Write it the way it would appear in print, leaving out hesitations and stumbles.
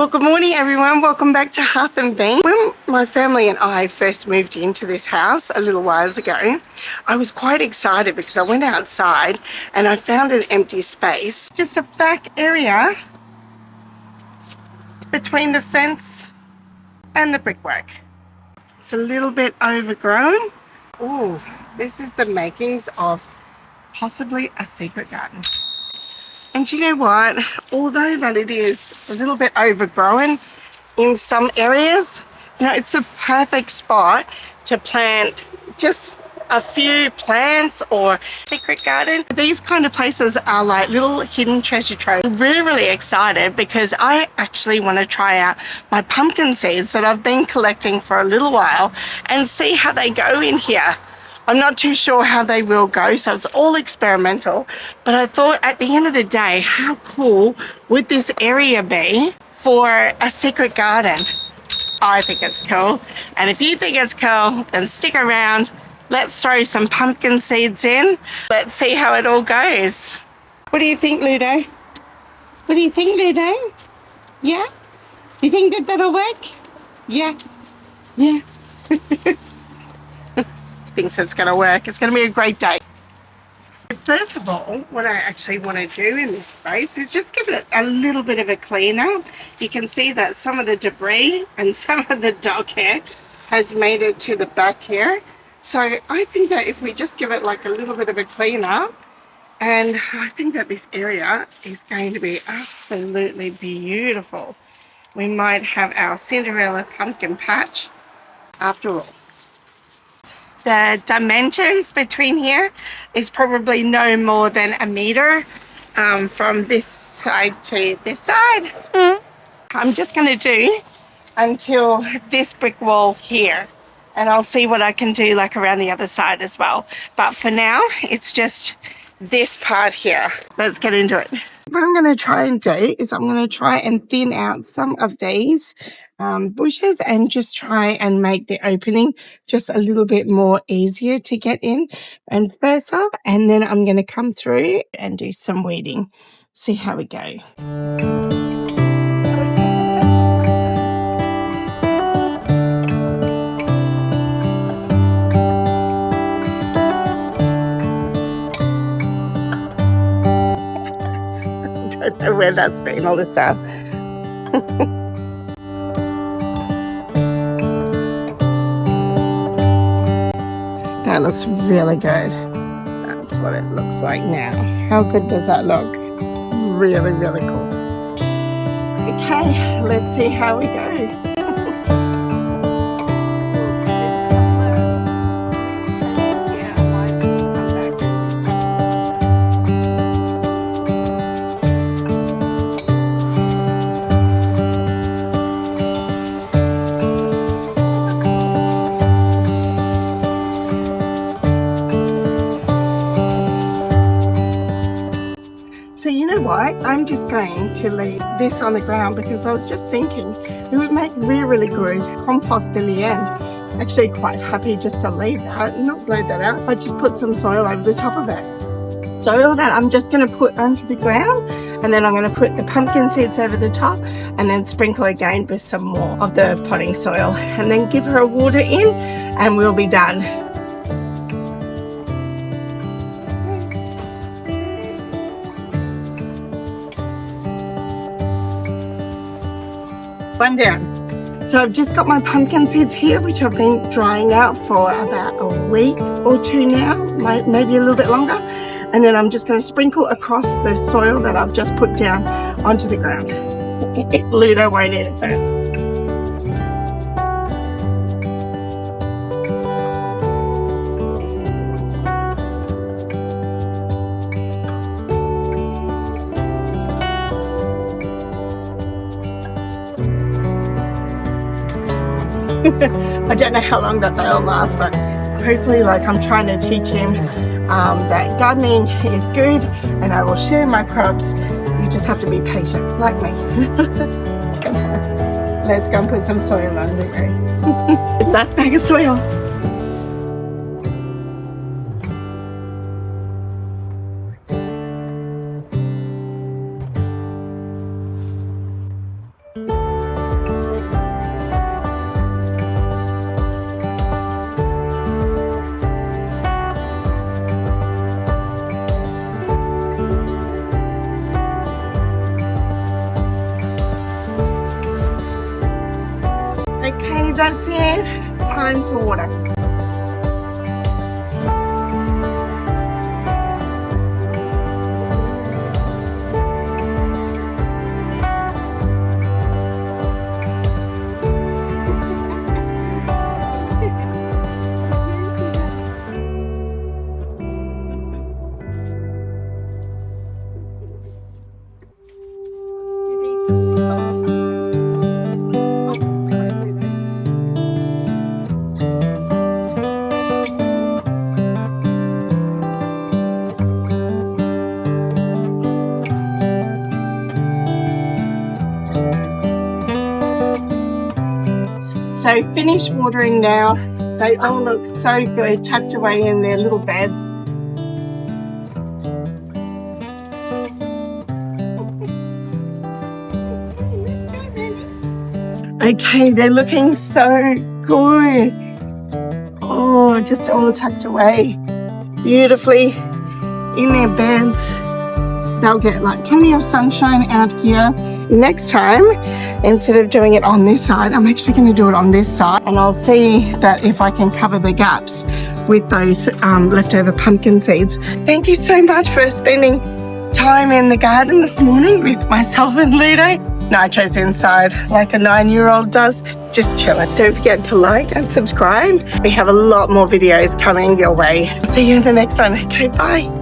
Well, good morning everyone. Welcome back to Hearth and Bean. When my family and I first moved into this house a little while ago, I was quite excited because I went outside and I found an empty space, just a back area between the fence and the brickwork. It's a little bit overgrown. Ooh, this is the makings of possibly a secret garden. And you know what? Although that it is a little bit overgrown in some areas, it's a perfect spot to plant just a few plants or secret garden. These kind of places are like little hidden treasure troves. I'm really excited because I actually want to try out my pumpkin seeds that I've been collecting for a little while and see how they go in here. I'm not too sure how they will go, so it's all experimental. But I thought at the end of the day, how cool would this area be for a secret garden? I think it's cool. And if you think it's cool, then stick around. Let's throw some pumpkin seeds in. Let's see how it all goes. What do you think, Ludo? What do you think, Ludo? Yeah? You think that that'll work? Yeah? Yeah. Thinks it's going to work. It's going to be a great day. First of all, what I actually want to do in this space is just give it a little bit of a clean up. You can see that some of the debris and some of the dog hair has made it to the back here. So I think that if we just give it like a little bit of a clean up, and I think that this area is going to be absolutely beautiful. We might have our Cinderella pumpkin patch after all. The dimensions between here is probably no more than a meter from this side to this side. I'm just going to do until this brick wall here, and I'll see what I can do like around the other side as well. But for now, it's just this part here. Let's get into it. What I'm going to try and do is I'm going to try and thin out some of these bushes and just try and make the opening just a little bit more easier to get in. And first off, and then I'm going to come through and do some weeding. See how we go. I don't know where that's been all this time. That looks really good. That's what it looks like now. How good does that look? Really, really cool. Okay, let's see how we go. So you know what? I'm just going to leave this on the ground because I was just thinking it would make really good compost in the end. Actually quite happy just to leave that, not blow that out, but just put some soil over the top of it. Soil that I'm just going to put onto the ground, and then I'm going to put the pumpkin seeds over the top and then sprinkle again with some more of the potting soil, and then give her a water in and we'll be done. One down. So I've just got my pumpkin seeds here, which I've been drying out for about a week or two now, maybe a little bit longer. And then I'm just going to sprinkle across the soil that I've just put down onto the ground. Ludo won't eat it first. I don't know how long that they'll last, but hopefully, I'm trying to teach him that gardening is good, and I will share my crops. You just have to be patient, like me. Come on. Let's go and put some soil on, Ludo. Last bag of soil. that's it. Time to water. So finished watering now. They all look so good, tucked away in their little beds. Okay, they're looking so good. Oh, just all tucked away beautifully in their beds. They'll get like plenty of sunshine out here. Next time, instead of doing it on this side, I'm actually going to do it on this side, and I'll see that if I can cover the gaps with those leftover pumpkin seeds. Thank you so much for spending time in the garden this morning with myself and Ludo. No, I chose inside like a 9-year-old does. Just chilling. Don't forget to like and subscribe. We have a lot more videos coming your way. See you in the next one. Okay, bye.